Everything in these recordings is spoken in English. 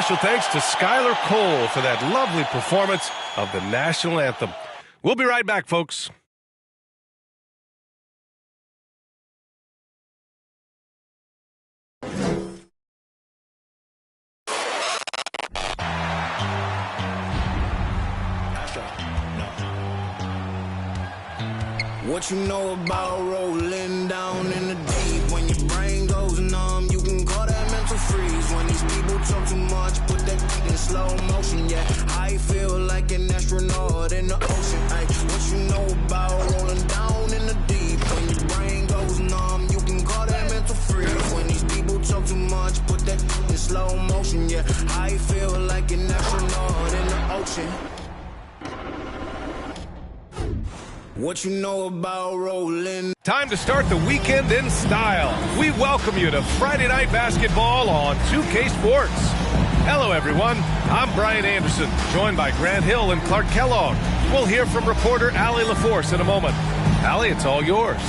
special thanks to Skylar Cole for that lovely performance of the national anthem. We'll be right back, folks. What you know about rolling down in the deep? When your brain goes numb, you can call that mental freeze. When these people talk too much, put that in slow motion. Yeah, I feel like an astronaut in the ocean. Ay, what you know about rolling down in the deep? When your brain goes numb, you can call that mental freeze. When these people talk too much, put that in slow motion. Yeah, I feel like an astronaut in the ocean. What you know about rolling? Time to start the weekend in style. We welcome you to Friday Night Basketball on 2K Sports. Hello, everyone. I'm Brian Anderson, joined by Grant Hill and Clark Kellogg. We'll hear from reporter Allie LaForce in a moment. Allie, it's all yours.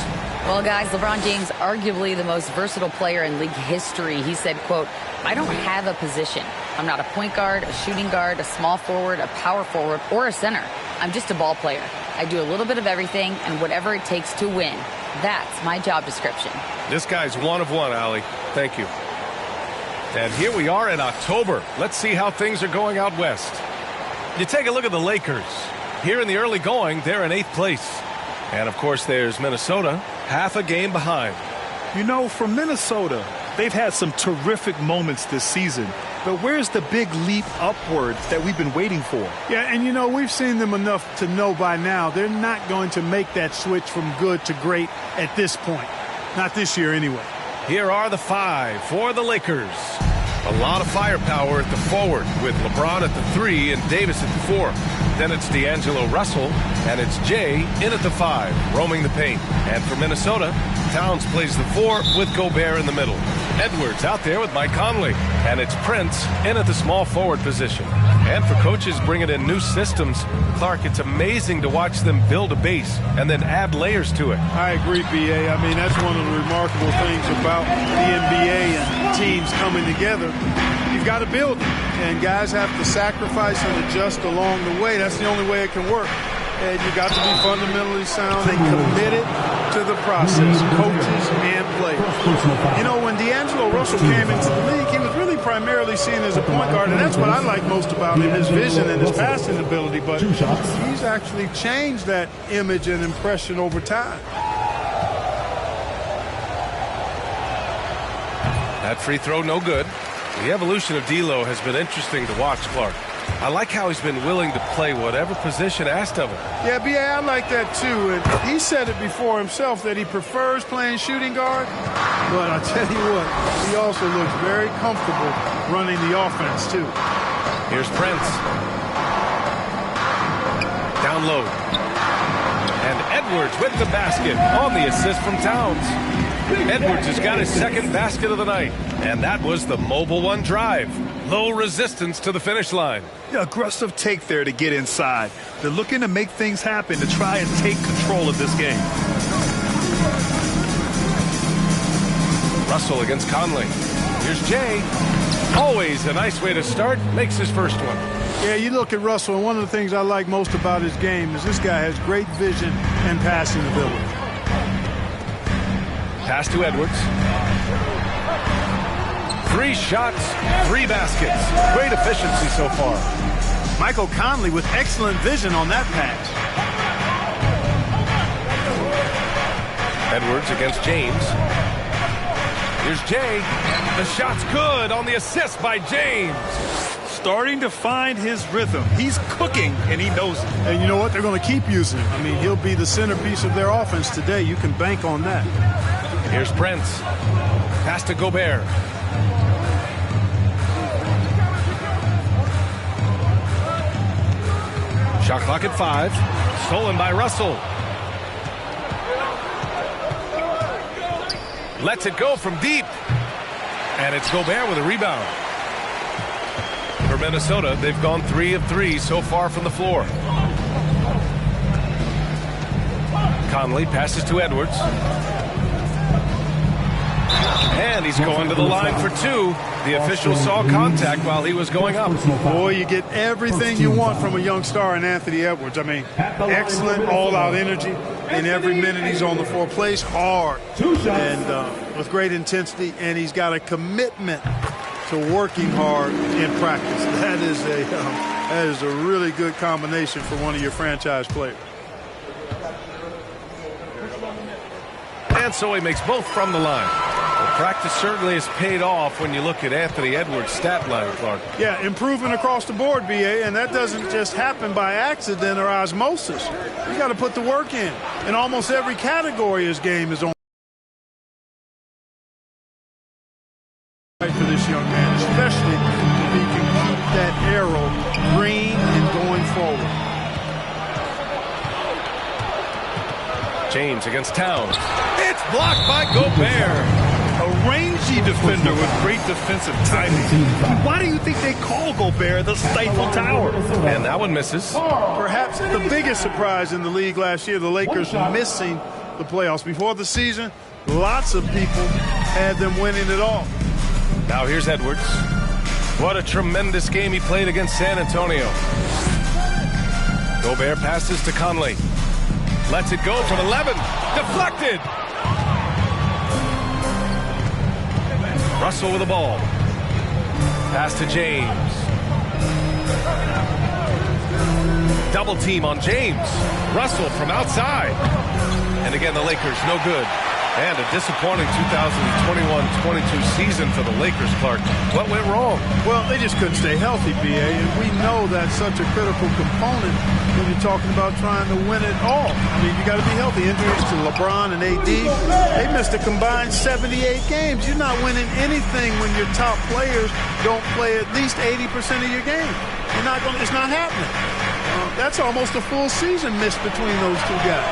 Well, guys, LeBron James, arguably the most versatile player in league history. He said, quote, "I don't have a position. I'm not a point guard, a shooting guard, a small forward, a power forward, or a center. I'm just a ball player. I do a little bit of everything and whatever it takes to win. That's my job description." This guy's one of one, Allie. Thank you. And here we are in October. Let's see how things are going out west. You take a look at the Lakers. Here in the early going, they're in 8th place. And, of course, there's Minnesota, half a game behind. You know, for Minnesota, they've had some terrific moments this season. But where's the big leap upward that we've been waiting for? Yeah, and you know, we've seen them enough to know by now they're not going to make that switch from good to great at this point. Not this year anyway. Here are the 5 for the Lakers. A lot of firepower at the forward with LeBron at the 3 and Davis at the 4. Then it's D'Angelo Russell, and it's Jay in at the 5, roaming the paint. And for Minnesota, Towns plays the 4 with Gobert in the middle. Edwards out there with Mike Conley. And it's Prince in at the small forward position. And for coaches bringing in new systems, Clark, it's amazing to watch them build a base and then add layers to it. I agree, B.A. I mean, that's one of the remarkable things about the NBA and teams coming together. You've got to build it, and guys have to sacrifice and adjust along the way. That's the only way it can work. And you got to be fundamentally sound and committed to the process, coaches and players. You know, when D'Angelo Russell came into the league, he was really primarily seen as a point guard, and that's what I like most about him, his vision and his passing ability. But he's actually changed that image and impression over time. That free throw, no good. The evolution of D'Lo has been interesting to watch, Clark. I like how he's been willing to play whatever position asked of him. Yeah, B.A., I like that too. And he said it before himself that he prefers playing shooting guard. But I'll tell you what, he also looks very comfortable running the offense too. Here's Prince. Down low. And Edwards with the basket on the assist from Towns. Edwards has got his second basket of the night. And that was the mobile one drive. Low resistance to the finish line. Yeah, aggressive take there to get inside. They're looking to make things happen to try and take control of this game. Russell against Conley. Here's Jay. Always a nice way to start. Makes his first one. Yeah, you look at Russell, and one of the things I like most about his game is this guy has great vision and passing ability. Pass to Edwards. 3 shots, 3 baskets. Great efficiency so far. Michael Conley with excellent vision on that pass. Edwards against James. Here's Jay. The shot's good on the assist by James. Starting to find his rhythm. He's cooking, and he knows it. And you know what? They're going to keep using him. I mean, he'll be the centerpiece of their offense today. You can bank on that. Here's Prince. Pass to Gobert. Shot clock at 5. Stolen by Russell. Lets it go from deep. And it's Gobert with a rebound. For Minnesota, they've gone 3 of 3 so far from the floor. Conley passes to Edwards. And he's going to the line for two. The official saw contact while he was going up. Boy, you get everything you want from a young star in Anthony Edwards. I mean, excellent all-out energy in every minute he's on the floor. Plays hard and with great intensity, and he's got a commitment to working hard in practice. That is a really good combination for one of your franchise players. And so he makes both from the line. Well, practice certainly has paid off when you look at Anthony Edwards' stat line, Clark. Yeah, improvement across the board, BA, and that doesn't just happen by accident or osmosis. You got to put the work in. In almost every category, his game is on. For this young man, especially if he can keep that arrow green and going forward. James against Towns. It's blocked by Gobert. A rangy defender with great defensive timing. Why do you think they call Gobert the Stifle Tower? And that one misses. Perhaps the biggest surprise in the league last year, the Lakers missing the playoffs. Before the season, lots of people had them winning it all. Now here's Edwards. What a tremendous game he played against San Antonio. Gobert passes to Conley. Lets it go from 11. Deflected. Russell with the ball. Pass to James. Double team on James. Russell from outside. And again, the Lakers no good. And a disappointing 2021-22 season for the Lakers, Clark. What went wrong? Well, they just couldn't stay healthy, BA, and we know that's such a critical component when you're talking about trying to win it all. I mean, you got to be healthy. Injuries to LeBron and AD, they missed a combined 78 games. You're not winning anything when your top players don't play at least 80% of your game. It's not happening. That's almost a full season missed between those two guys.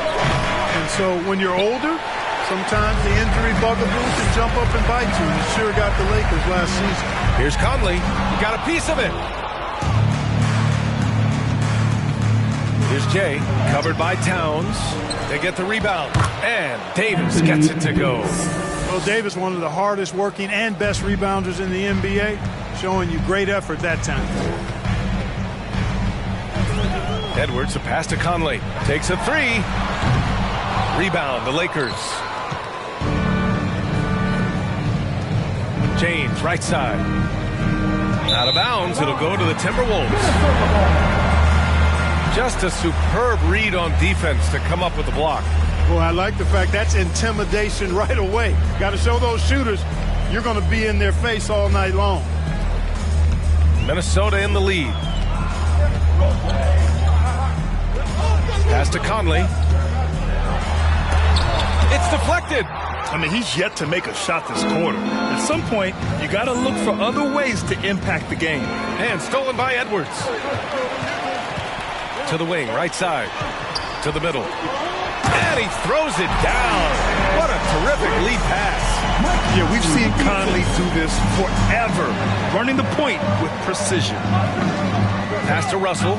And so when you're older, sometimes the injury bugaboo can jump up and bite you. It sure got the Lakers last season. Here's Conley. He got a piece of it. Here's Jay, covered by Towns. They get the rebound. And Davis gets it to go. Well, Davis, one of the hardest working and best rebounders in the NBA, showing you great effort that time. Edwards, a pass to Conley. Takes a three. Rebound, the Lakers. James, right side. Out of bounds, it'll go to the Timberwolves. Just a superb read on defense to come up with the block. Well, I like the fact that's intimidation right away. Got to show those shooters you're going to be in their face all night long. Minnesota in the lead. Pass to Conley. It's deflected. I mean, he's yet to make a shot this quarter. At some point, you got to look for other ways to impact the game. And stolen by Edwards. To the wing, right side. To the middle. And he throws it down. What a terrific lead pass. Yeah, we've seen Conley do this forever. Running the point with precision. Pass to Russell.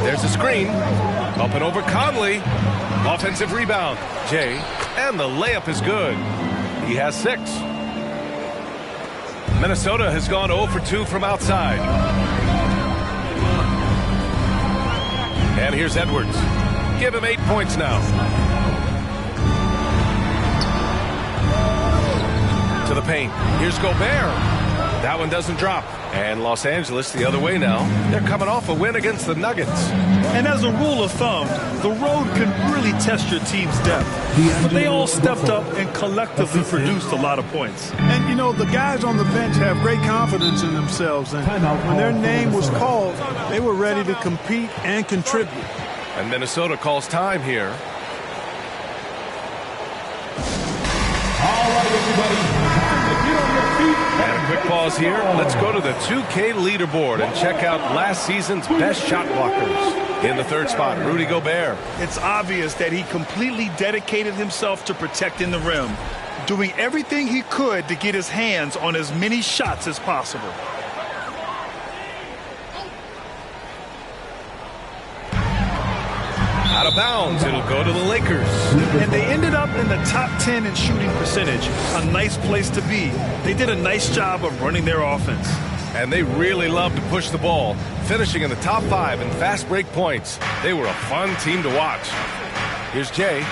There's a screen. Up and over Conley. Offensive rebound. Jay. And the layup is good. He has 6. Minnesota has gone 0 for 2 from outside. And here's Edwards. Give him 8 points now. To the paint. Here's Gobert. That one doesn't drop. And Los Angeles the other way now. They're coming off a win against the Nuggets. And as a rule of thumb, the road can really test your team's depth. But they all stepped up and collectively produced a lot of points. And, you know, the guys on the bench have great confidence in themselves. And when their name was called, they were ready to compete and contribute. And Minnesota calls time here. All right, everybody. And a quick pause here. Let's go to the 2K leaderboard and check out last season's best shot blockers. In the 3rd spot, Rudy Gobert. It's obvious that he completely dedicated himself to protecting the rim, doing everything he could to get his hands on as many shots as possible. Out of bounds. It'll go to the Lakers. And they ended up in the top 10 in shooting percentage. A nice place to be. They did a nice job of running their offense. And they really love to push the ball, finishing in the top 5 in fast break points. They were a fun team to watch. Here's Jay.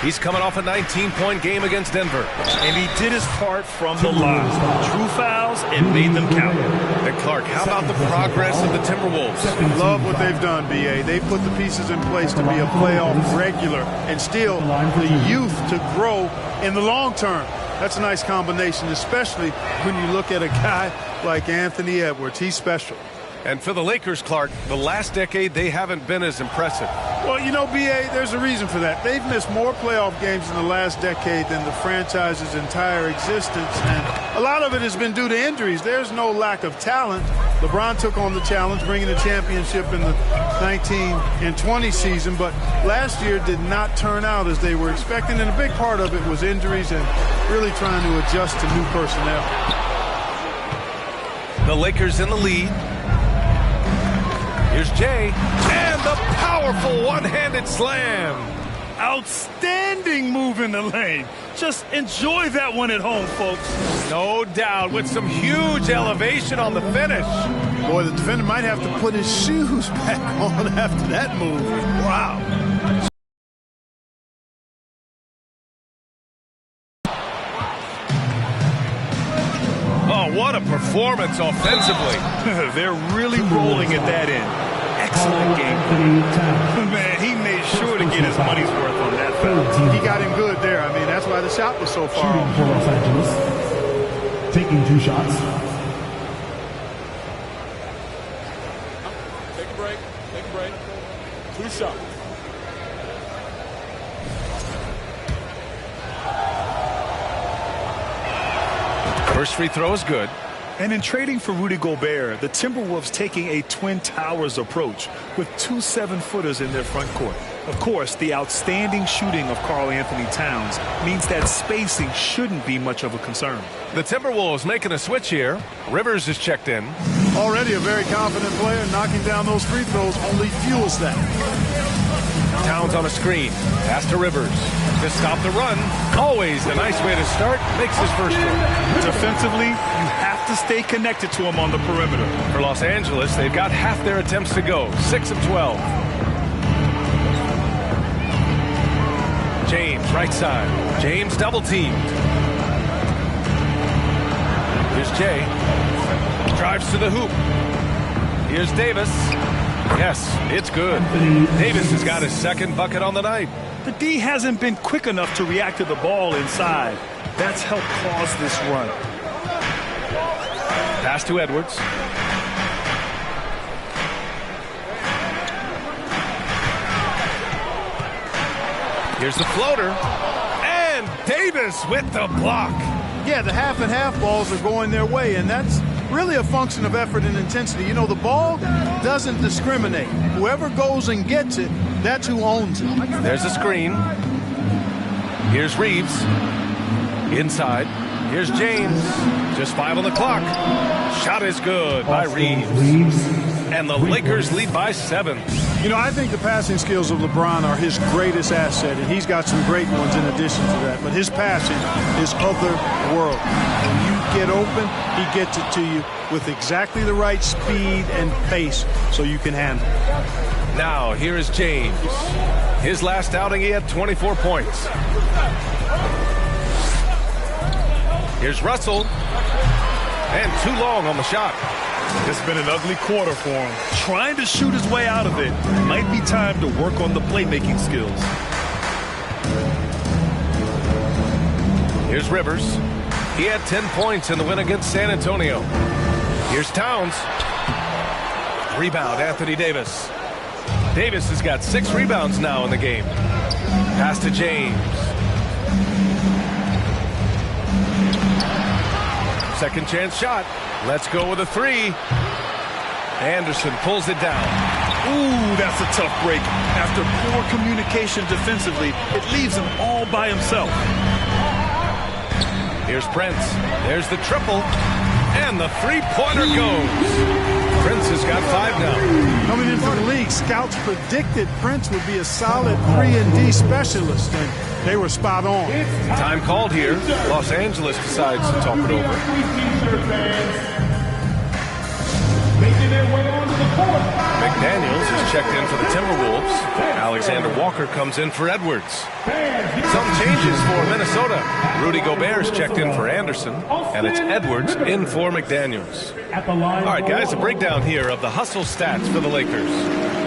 He's coming off a 19-point game against Denver. And he did his part from the line. True fouls and made them count. And Clark, how about the progress of the Timberwolves? Love what they've done, B.A. They put the pieces in place to be a playoff regular and still the youth to grow in the long term. That's a nice combination, especially when you look at a guy like Anthony Edwards. He's special. And for the Lakers, Clark, the last decade, they haven't been as impressive. Well, you know, B.A., there's a reason for that. They've missed more playoff games in the last decade than the franchise's entire existence. And a lot of it has been due to injuries. There's no lack of talent. LeBron took on the challenge, bringing the championship in the 19 and 20 season. But last year did not turn out as they were expecting. And a big part of it was injuries and really trying to adjust to new personnel. The Lakers in the lead. Here's Jay, and the powerful one-handed slam. Outstanding move in the lane. Just enjoy that one at home, folks. No doubt, with some huge elevation on the finish. Boy, the defender might have to put his shoes back on after that move. Wow. Oh, what a performance offensively. They're really rolling at that end. Excellent game. Man, he made sure to get his money's worth on that foul. He got him good there. I mean, that's why the shot was so far off. For Los Angeles, taking 2 shots. Take a break. Take a break. 2 shots. First free throw is good. And in trading for Rudy Gobert, the Timberwolves taking a Twin Towers approach with 2 7-footers in their front court. Of course, the outstanding shooting of Karl Anthony Towns means that spacing shouldn't be much of a concern. The Timberwolves making a switch here. Rivers is checked in. Already a very confident player. Knocking down those free throws only fuels that. Towns on a screen. Pass to Rivers. To stop the run. Always a nice way to start. Makes his first one. Defensively, you have to stay connected to him on the perimeter. For Los Angeles, they've got half their attempts to go. 6 of 12. James, right side. James double teamed. Here's Jay. Drives to the hoop. Here's Davis. Yes, it's good. Davis has got his second bucket on the night. The D hasn't been quick enough to react to the ball inside. That's helped cause this run. Pass to Edwards. Here's the floater. And Davis with the block. Yeah, the half and half balls are going their way, and that's really a function of effort and intensity. You know, the ball doesn't discriminate. Whoever goes and gets it, that's who owns it. There's a screen. Here's Reeves. Inside. Here's James. Just 5 on the clock. Shot is good by Reeves. And the Lakers lead by 7. You know, I think the passing skills of LeBron are his greatest asset, and he's got some great ones in addition to that. But his passing is otherworldly. When you get open, he gets it to you with exactly the right speed and pace so you can handle it. Now, here is James. His last outing, he had 24 points. Here's Russell. And too long on the shot. It's been an ugly quarter for him. Trying to shoot his way out of it. Might be time to work on the playmaking skills. Here's Rivers. He had 10 points in the win against San Antonio. Here's Towns. Rebound, Anthony Davis. Davis has got 6 rebounds now in the game. Pass to James. Second chance shot. Let's go with a 3. Anderson pulls it down. Ooh, that's a tough break. After poor communication defensively, it leaves him all by himself. Here's Prince. There's the triple. And the 3-pointer goes. Prince has got 5 now. Coming into the league, scouts predicted Prince would be a solid 3-and-D specialist, and they were spot on. Time called here. Los Angeles decides to talk it over. McDaniels is checked in for the Timberwolves. Alexander Walker comes in for Edwards. Some changes for Minnesota. Rudy Gobert's checked in for Anderson, and it's Edwards in for McDaniels. All right, guys, a breakdown here of the hustle stats for the Lakers.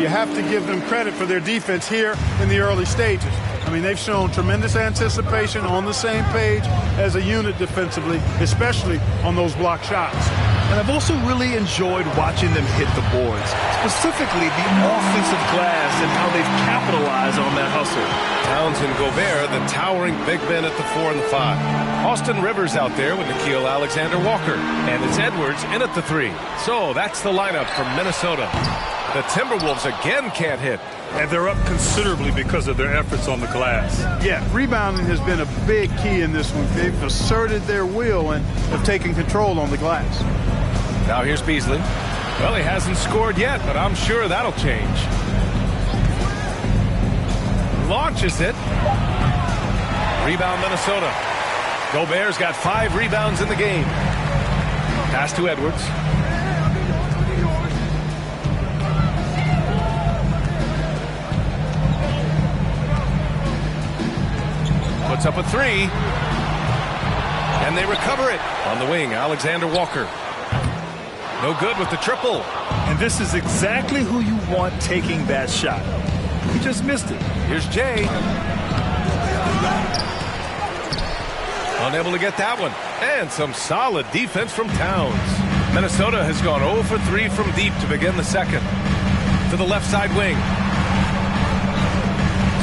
You have to give them credit for their defense here in the early stages. I mean, they've shown tremendous anticipation, on the same page as a unit defensively, especially on those block shots. And I've also really enjoyed watching them hit the boards, specifically the offensive glass and how they've capitalized on that hustle. Towns and Gobert, the towering big men at the 4 and the 5. Austin Rivers out there with Nickeil Alexander-Walker. And it's Edwards in at the 3. So that's the lineup from Minnesota. The Timberwolves again can't hit. And they're up considerably because of their efforts on the glass. Yeah, rebounding has been a big key in this one. They've asserted their will and have taken control on the glass. Now here's Beasley. Well, he hasn't scored yet, but I'm sure that'll change. Launches it. Rebound Minnesota. Gobert's got 5 rebounds in the game. Pass to Edwards. Puts up a 3. And they recover it. On the wing, Alexander Walker. No good with the triple. And this is exactly who you want taking that shot. He just missed it. Here's Jay. Unable to get that one. And some solid defense from Towns. Minnesota has gone 0 for 3 from deep to begin the second. To the left side wing.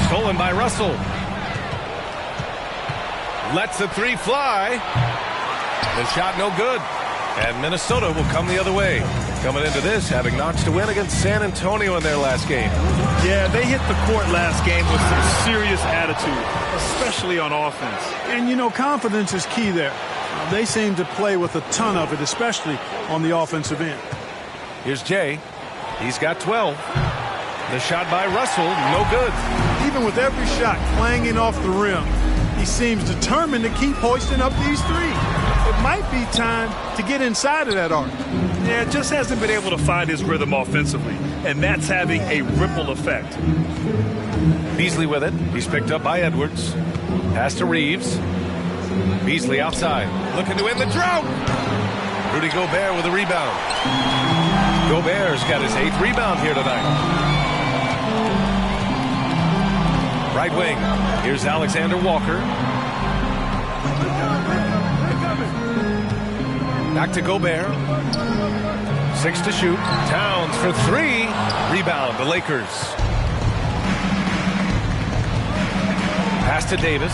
Stolen by Russell. Lets the 3 fly. The shot no good. And Minnesota will come the other way. Coming into this, having notched a win against San Antonio in their last game. Yeah, they hit the court last game with some serious attitude, especially on offense. And, you know, confidence is key there. They seem to play with a ton of it, especially on the offensive end. Here's Jay. He's got 12. The shot by Russell, no good. Even with every shot clanging off the rim, he seems determined to keep hoisting up these 3. It might be time to get inside of that arc. Yeah, just hasn't been able to find his rhythm offensively, and that's having a ripple effect. Beasley with it. He's picked up by Edwards. Pass to Reeves. Beasley outside. Looking to end the drought. Rudy Gobert with a rebound. Gobert's got his 8th rebound here tonight. Right wing. Here's Alexander Walker. Back to Gobert. 6 to shoot. Towns for 3. Rebound, the Lakers. Pass to Davis.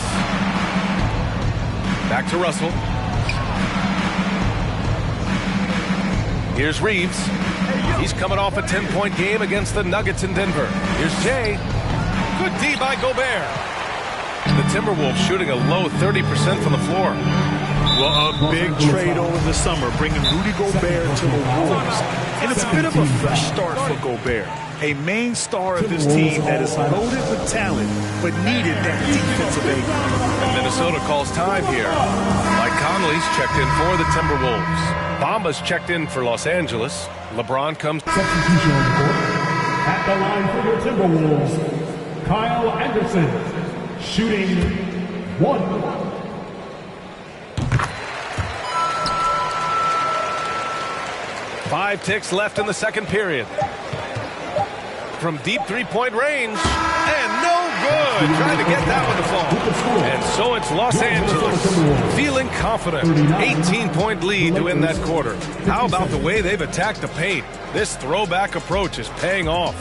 Back to Russell. Here's Reeves. He's coming off a 10-point game against the Nuggets in Denver. Here's Jay. Good D by Gobert. The Timberwolves shooting a low 30% from the floor. Well, a big trade over the summer, bringing Rudy Gobert to the Wolves. And it's a bit of a fresh start for Gobert, a main star of this team that is loaded with talent, but needed that defensive aid. And Minnesota calls time here. Mike Conley's checked in for the Timberwolves. Bamba's checked in for Los Angeles. LeBron comes. Substitution on the court. At the line for the Timberwolves, Kyle Anderson, shooting 1. 5 ticks left in the second period. From deep 3-point range. And no good. Trying to get that one to fall. And so it's Los Angeles feeling confident. 18-point lead to win that quarter. How about the way they've attacked the paint? This throwback approach is paying off.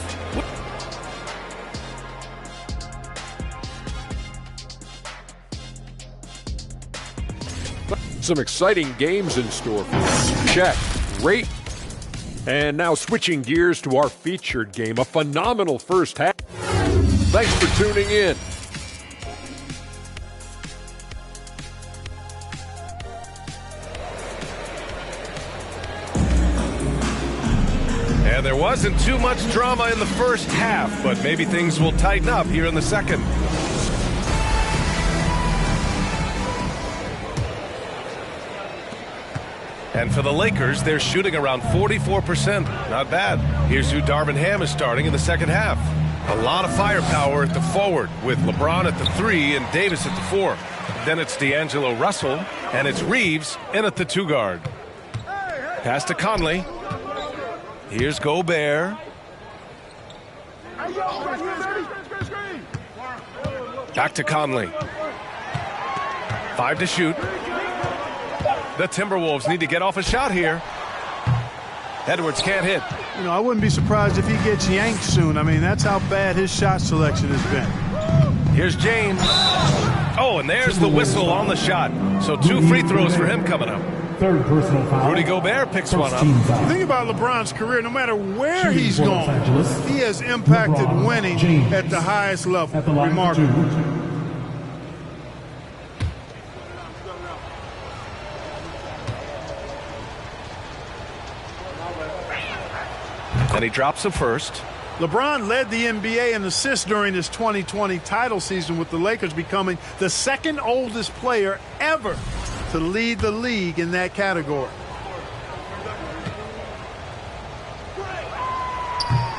Some exciting games in store for us. Check, rate, and now switching gears to our featured game. A phenomenal first half. Thanks for tuning in. And there wasn't too much drama in the first half, but maybe things will tighten up here in the second. And for the Lakers, they're shooting around 44%. Not bad. Here's who Darvin Ham is starting in the second half. A lot of firepower at the forward with LeBron at the 3 and Davis at the 4. Then it's D'Angelo Russell, and it's Reeves in at the 2 guard. Pass to Conley. Here's Gobert. Back to Conley. 5 to shoot. The Timberwolves need to get off a shot here. Edwards can't hit. You know, I wouldn't be surprised if he gets yanked soon. I mean, that's how bad his shot selection has been. Here's James. Oh, and there's the whistle on the shot. So 2 free throws for him coming up. Third personal foul. Rudy Gobert picks one up. Think about LeBron's career. No matter where he's gone, he has impacted winning at the highest level. Remarkable. And he drops the first. LeBron led the NBA in assists during his 2020 title season, with the Lakers becoming the second oldest player ever to lead the league in that category.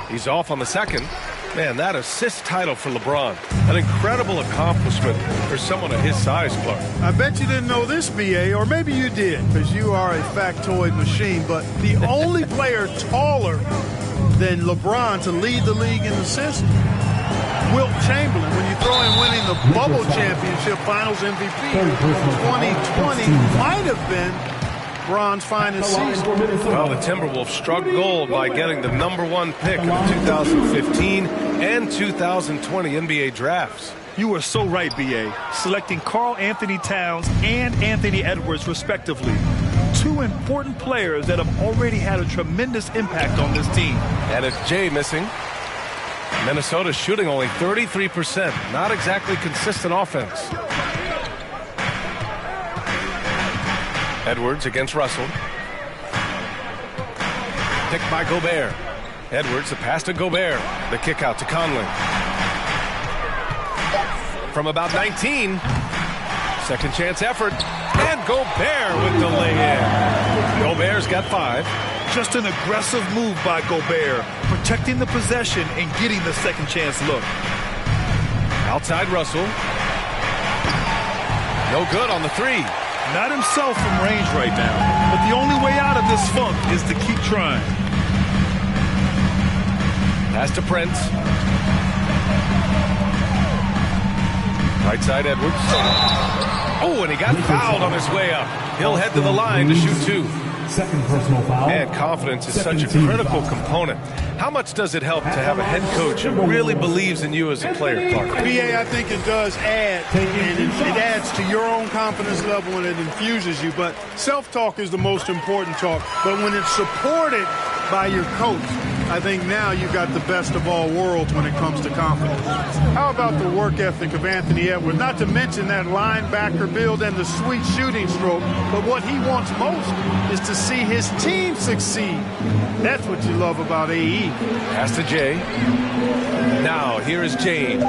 He's off on the second. Man, that assist title for LeBron. An incredible accomplishment for someone of his size, Clark. I bet you didn't know this, BA, or maybe you did, because you are a factoid machine, but the only player taller than LeBron to lead the league in assists, Wilt Chamberlain, when you throw in winning the Bubble Championship Finals MVP, 2020 might have been LeBron's finest season. Well, the Timberwolves struck gold by getting the #1 pick in the 2015 and 2020 NBA drafts. You were so right, B.A. Selecting Karl Anthony Towns and Anthony Edwards, respectively. 2 important players that have already had a tremendous impact on this team. And it's Jay missing. Minnesota shooting only 33%. Not exactly consistent offense. Edwards against Russell. Picked by Gobert. Edwards, the pass to Gobert. The kick out to Conley. From about 19. Second chance effort. And Gobert with the lay-in. Gobert's got 5. Just an aggressive move by Gobert, protecting the possession and getting the second chance look. Outside Russell. No good on the 3. Not himself from range right now, but the only way out of this funk is to keep trying. Pass to Prince. Right side Edwards. Oh, and he got fouled on his way up. He'll head to the line to shoot 2. Second personal foul. And confidence is such a critical component. How much does it help to have a head coach who really believes in you as a player, Clark? BA, I think it does add, and it adds to your own confidence level and it infuses you. But self-talk is the most important talk. But when it's supported by your coach, I think now you've got the best of all worlds when it comes to confidence. How about the work ethic of Anthony Edwards? Not to mention that linebacker build and the sweet shooting stroke, but what he wants most is to see his team succeed. That's what you love about AE. Pass to Jay. Now, here is James.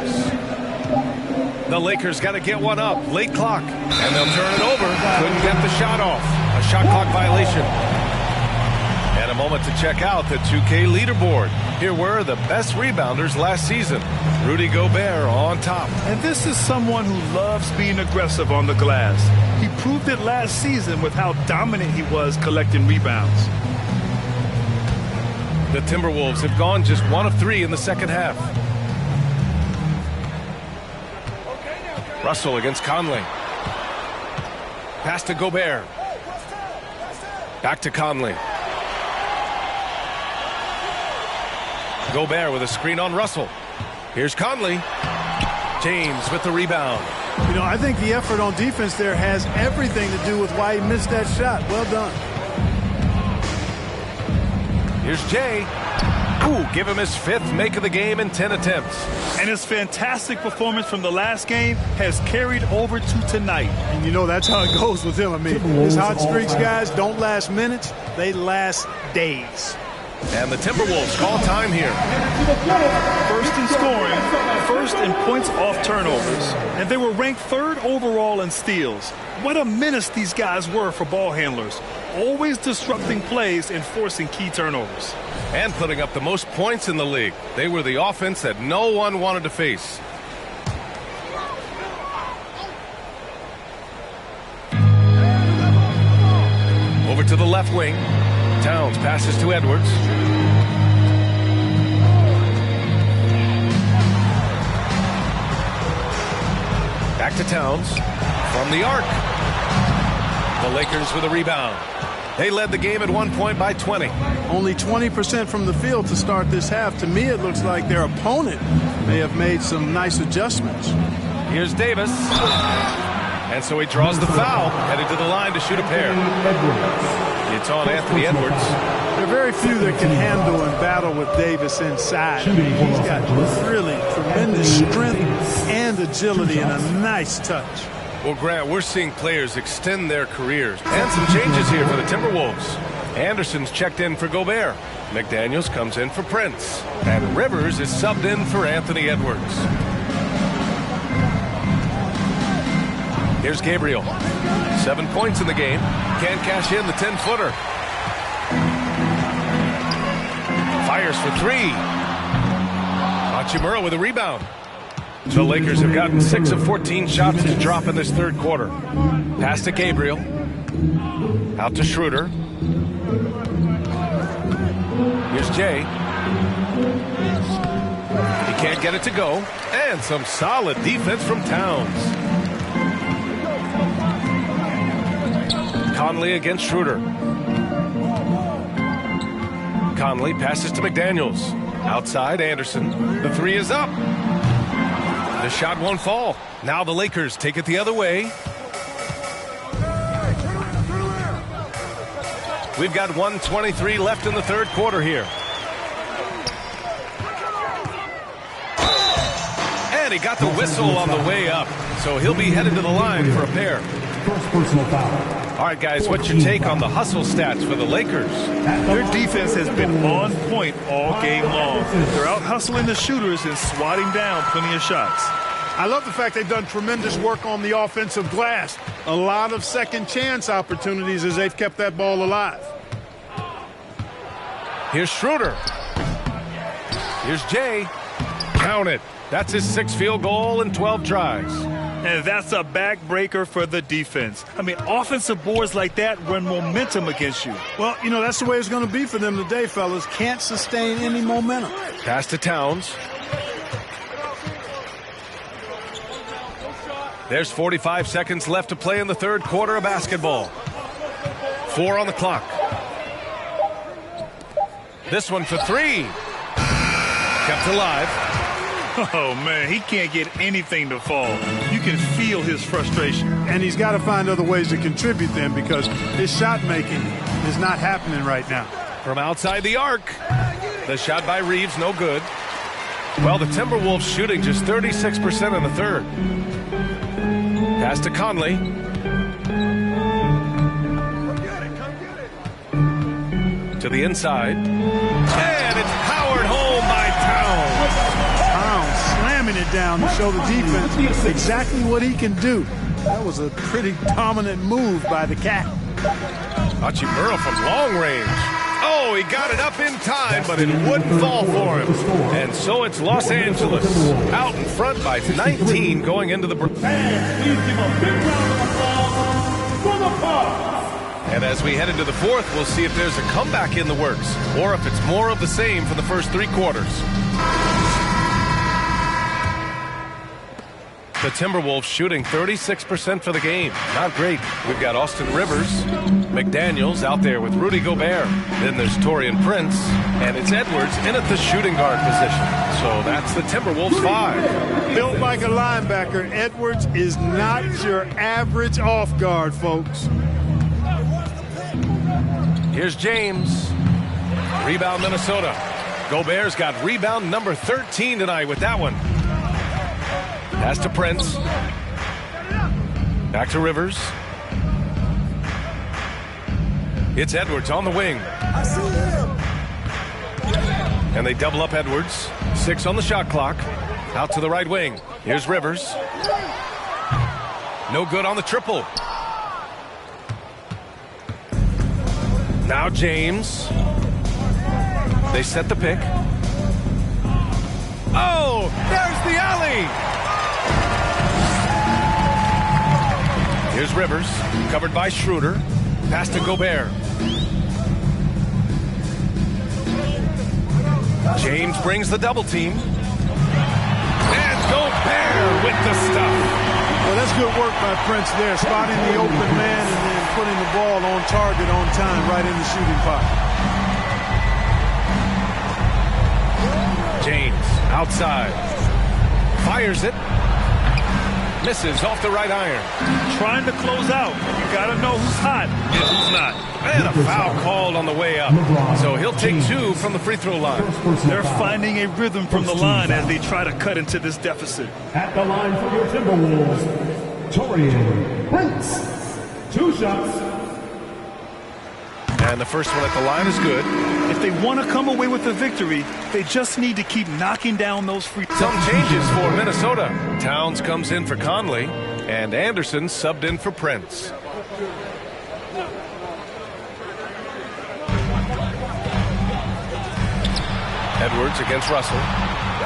The Lakers got to get one up. Late clock. And they'll turn it over. Couldn't get the shot off. A shot clock violation. And a moment to check out the 2K leaderboard. Here were the best rebounders last season. Rudy Gobert on top. And this is someone who loves being aggressive on the glass. He proved it last season with how dominant he was collecting rebounds. The Timberwolves have gone just 1 of 3 in the second half. Russell against Conley. Pass to Gobert. Back to Conley. Gobert with a screen on Russell. Here's Conley. James with the rebound. You know, I think the effort on defense there has everything to do with why he missed that shot. Well done. Here's Jay. Ooh, give him his 5th make of the game in 10 attempts. And his fantastic performance from the last game has carried over to tonight. And you know, that's how it goes with him. I mean, his hot streaks, guys, don't last minutes. They last days. And the Timberwolves call time here. First in scoring, first in points off turnovers, and they were ranked 3rd overall in steals. What a menace these guys were for ball handlers, always disrupting plays and forcing key turnovers. And putting up the most points in the league. They were the offense that no one wanted to face. Over to the left wing. Towns passes to Edwards. Back to Towns. From the arc. The Lakers with a rebound. They led the game at one point by 20. Only 20% from the field to start this half. To me, it looks like their opponent may have made some nice adjustments. Here's Davis. And so he draws the foul, headed to the line to shoot a pair. It's on Anthony Edwards. There are very few that can handle and battle with Davis inside. He's got really tremendous strength and agility and a nice touch. Well, Grant, we're seeing players extend their careers. And some changes here for the Timberwolves. Anderson's checked in for Gobert. McDaniels comes in for Prince. And Rivers is subbed in for Anthony Edwards. Here's Gabriel. 7 points in the game. Can't cash in the 10-footer. Fires for 3. Hachimura with a rebound. The Lakers have gotten 6 of 14 shots to drop in this third quarter. Pass to Gabriel. Out to Schroeder. Here's Jay. He can't get it to go. And some solid defense from Towns. Conley against Schroeder. Conley passes to McDaniels. Outside, Anderson. The 3 is up. The shot won't fall. Now the Lakers take it the other way. We've got 1:23 left in the third quarter here. And he got the whistle on the way up. So he'll be headed to the line for a pair. First personal foul. All right, guys, what's your take on the hustle stats for the Lakers? Their defense has been on point all game long. They're out hustling the shooters and swatting down plenty of shots. I love the fact they've done tremendous work on the offensive glass. A lot of second chance opportunities as they've kept that ball alive. Here's Schroeder. Here's Jay. Count it. That's his 6th field goal in 12 tries. And that's a backbreaker for the defense. I mean, offensive boards like that run momentum against you. Well, you know, that's the way it's going to be for them today, fellas. Can't sustain any momentum. Pass to Towns. There's 45 seconds left to play in the third quarter of basketball. 4 on the clock. This one for 3. Kept alive. Oh, man, he can't get anything to fall. You can feel his frustration. And he's got to find other ways to contribute then because his shot making is not happening right now. From outside the arc. The shot by Reeves, no good. Well, the Timberwolves shooting just 36% in the third. Pass to Conley. To the inside. And it's powered home by Towns. Slamming it down to show the defense exactly what he can do. That was a pretty dominant move by the Cat. Hachimura from long range. Oh, he got it up in time, but it wouldn't fall for him. And so it's Los Angeles out in front by 19 going into the break. And please give a big round of applause for the Bucks. And as we head into the fourth, we'll see if there's a comeback in the works or if it's more of the same for the first 3 quarters. The Timberwolves shooting 36% for the game. Not great. We've got Austin Rivers, McDaniels out there with Rudy Gobert. Then there's Taurean Prince, and it's Edwards in at the shooting guard position. So that's the Timberwolves 5. Built like a linebacker, Edwards is not your average off guard, folks. Here's James. Rebound Minnesota. Gobert's got rebound number 13 tonight with that one. Pass to Prince. Back to Rivers. It's Edwards on the wing. And they double up Edwards. 6 on the shot clock. Out to the right wing. Here's Rivers. No good on the triple. Now James. They set the pick. Oh, there's the alley. Here's Rivers, covered by Schroeder. Pass to Gobert. James brings the double team. And Gobert with the stuff. Well, that's good work by Prince there, spotting the open man and then putting the ball on target on time right in the shooting pocket. James outside. Fires it. Misses off the right iron. Trying to close out. You got to know who's hot and who's not. And a foul called on the way up. So he'll take 2 from the free throw line. They're finding a rhythm from the line as they try to cut into this deficit. At the line for your Timberwolves, Torian Prince. 2 shots. And the first one at the line is good. If they want to come away with a victory, they just need to keep knocking down those free throws. Some changes for Minnesota. Towns comes in for Conley, and Anderson subbed in for Prince. Edwards against Russell,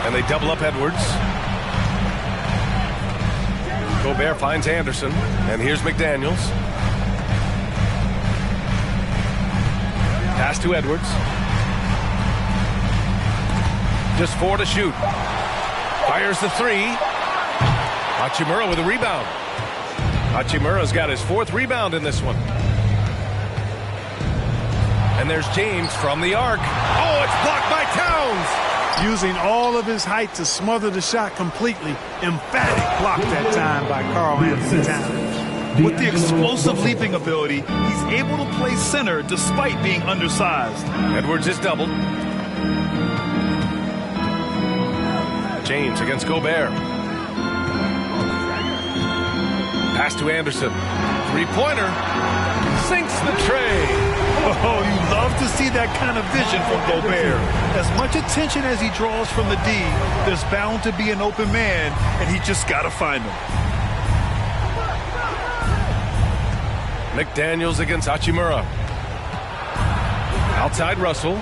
and they double up Edwards. Gobert finds Anderson, and here's McDaniels. Pass to Edwards. Just 4 to shoot. Fires the 3. Hachimura with a rebound. Hachimura's got his 4th rebound in this one. And there's James from the arc. Oh, it's blocked by Towns. Using all of his height to smother the shot completely. Emphatic block that time by Karl Anthony Towns. With the explosive leaping ability, he's able to play center despite being undersized. Edwards is doubled. James against Gobert. Pass to Anderson. 3-pointer. Sinks the tray. Oh, you love to see that kind of vision from Gobert. As much attention as he draws from the D, there's bound to be an open man, and he just got to find him. McDaniels against Hachimura. Outside Russell.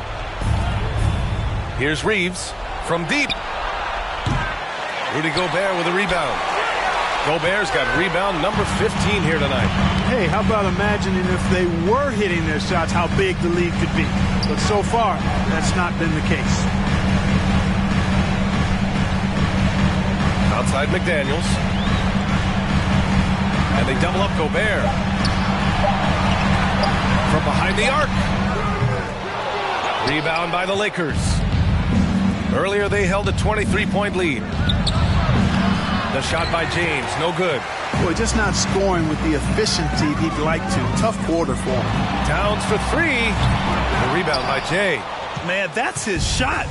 Here's Reeves from deep. Rudy Gobert with a rebound. Gobert's got rebound number 15 here tonight. Hey, how about imagining if they were hitting their shots, how big the lead could be. But so far, that's not been the case. Outside McDaniels. And they double up Gobert. From behind the arc. Rebound by the Lakers. Earlier they held a 23-point lead. The shot by James, no good. Boy, just not scoring with the efficiency he'd like to. Tough quarter for him. Towns for 3. The rebound by Jay. Man, that's his shot.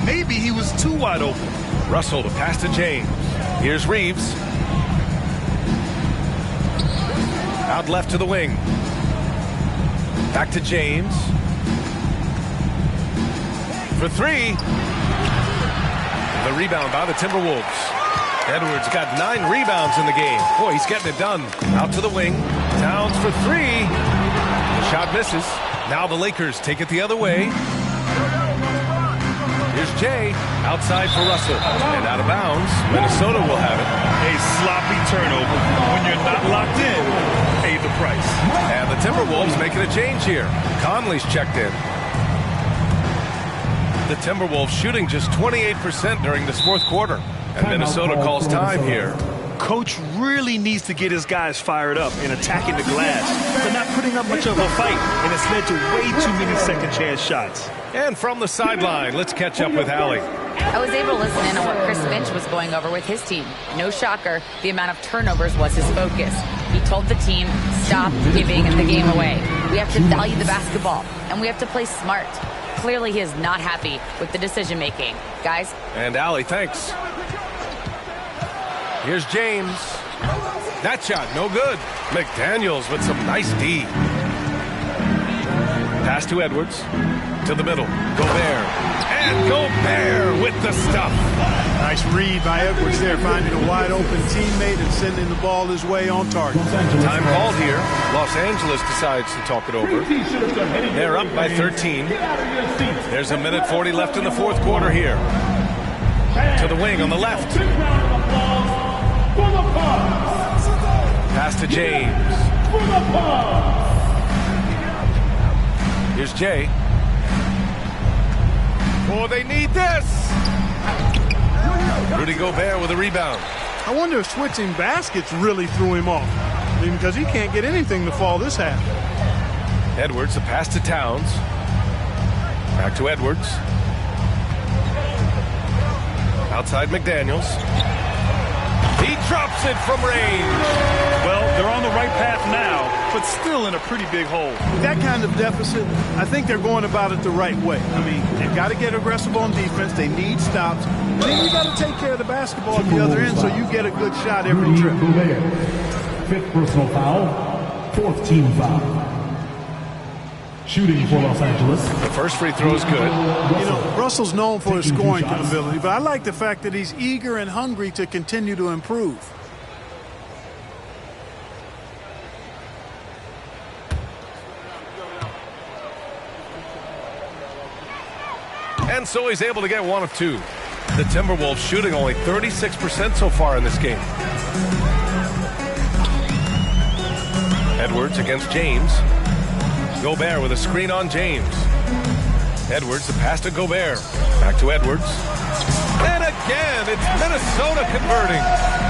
Maybe he was too wide open. Russell to pass to James. Here's Reeves. Out left to the wing. Back to James. For 3. The rebound by the Timberwolves. Edwards got 9 rebounds in the game. Boy, he's getting it done. Out to the wing. Towns for 3. The shot misses. Now the Lakers take it the other way. Here's Jay. Outside for Russell. And out of bounds. Minnesota will have it. A sloppy turnover. When you're not locked in, pay the price. And the Timberwolves making a change here. Conley's checked in. The Timberwolves shooting just 28% during this 4th quarter. And Minnesota calls time here. Coach really needs to get his guys fired up and attacking the glass. They're not putting up much of a fight, and it's led to way too many second chance shots. And from the sideline, let's catch up with Allie. I was able to listen in on what Chris Finch was going over with his team. No shocker, the amount of turnovers was his focus. He told the team, stop giving the game away. We have to value the basketball, and we have to play smart. Clearly, he is not happy with the decision-making. Guys? And Allie, thanks. Here's James. That shot, no good. McDaniels with some nice D. Pass to Edwards. To the middle. Gobert. And Gobert with the stuff. Nice read by Edwards there, finding a wide-open teammate and sending the ball his way on target. Time called here. Los Angeles decides to talk it over. They're up by 13. There's 1:40 left in the fourth quarter here. To the wing on the left. Pass to James. Here's Jay. Oh, they need this. Rudy Gobert with a rebound. I wonder if switching baskets really threw him off. I mean, because he can't get anything to fall this half. Edwards, a pass to Towns. Back to Edwards. Outside McDaniels. He drops it from range. Well, they're on the right path now, but still in a pretty big hole. With that kind of deficit, I think they're going about it the right way. I mean, they've got to get aggressive on defense. They need stops. And then you got to take care of the basketball at the other end so you get a good shot every trip. Fifth personal foul, fourth team foul. Shooting for Los Angeles. The first free throw is good. You know, Russell's known for his scoring capability, but I like the fact that he's eager and hungry to continue to improve. And so he's able to get one of two. The Timberwolves shooting only 36% so far in this game. Edwards against James. Gobert with a screen on James. Edwards, the pass to Gobert. Back to Edwards. And again, it's Minnesota converting.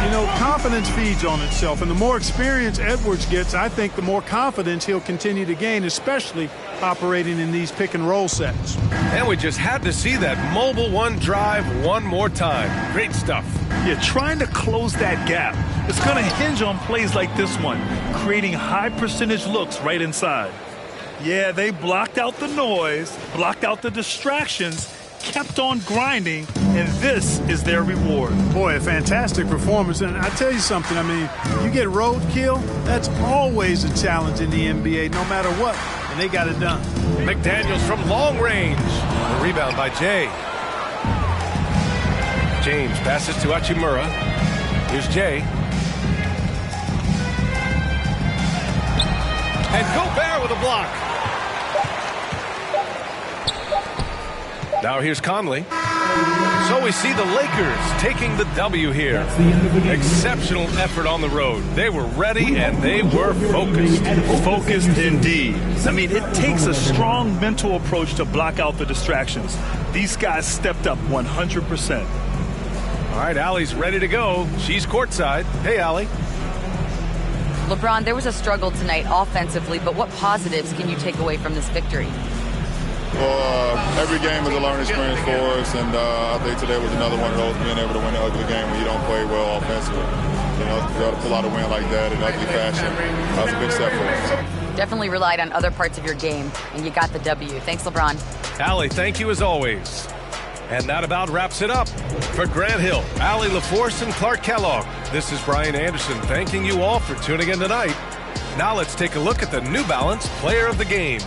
You know, confidence feeds on itself, and the more experience Edwards gets, I think the more confidence he'll continue to gain, especially operating in these pick-and-roll sets. And we just had to see that mobile one drive one more time. Great stuff. Yeah, trying to close that gap. It's going to hinge on plays like this one, creating high-percentage looks right inside. Yeah, they blocked out the noise, blocked out the distractions, kept on grinding, and this is their reward. Boy, a fantastic performance. And I tell you something, I mean, you get roadkill, that's always a challenge in the NBA, no matter what, and they got it done. McDaniels from long range. A rebound by Jay. James passes to Hachimura. Here's Jay. And Gobert with a block. Now here's Conley. So we see the Lakers taking the W here. Exceptional effort on the road. They were ready and they were focused. Focused indeed. I mean, it takes a strong mental approach to block out the distractions. These guys stepped up 100%. All right, Allie's ready to go. She's courtside. Hey, Allie. LeBron, there was a struggle tonight offensively, but what positives can you take away from this victory? Well, every game is a learning experience for us, and I think today was another one of those, being able to win an ugly game when you don't play well offensively. You know, to be able to pull out a win like that in ugly fashion, that was a big step for us. Definitely relied on other parts of your game, and you got the W. Thanks, LeBron. Allie, thank you as always. And that about wraps it up. For Grant Hill, Allie LaForce, and Clark Kellogg, this is Brian Anderson thanking you all for tuning in tonight. Now let's take a look at the New Balance Player of the Game.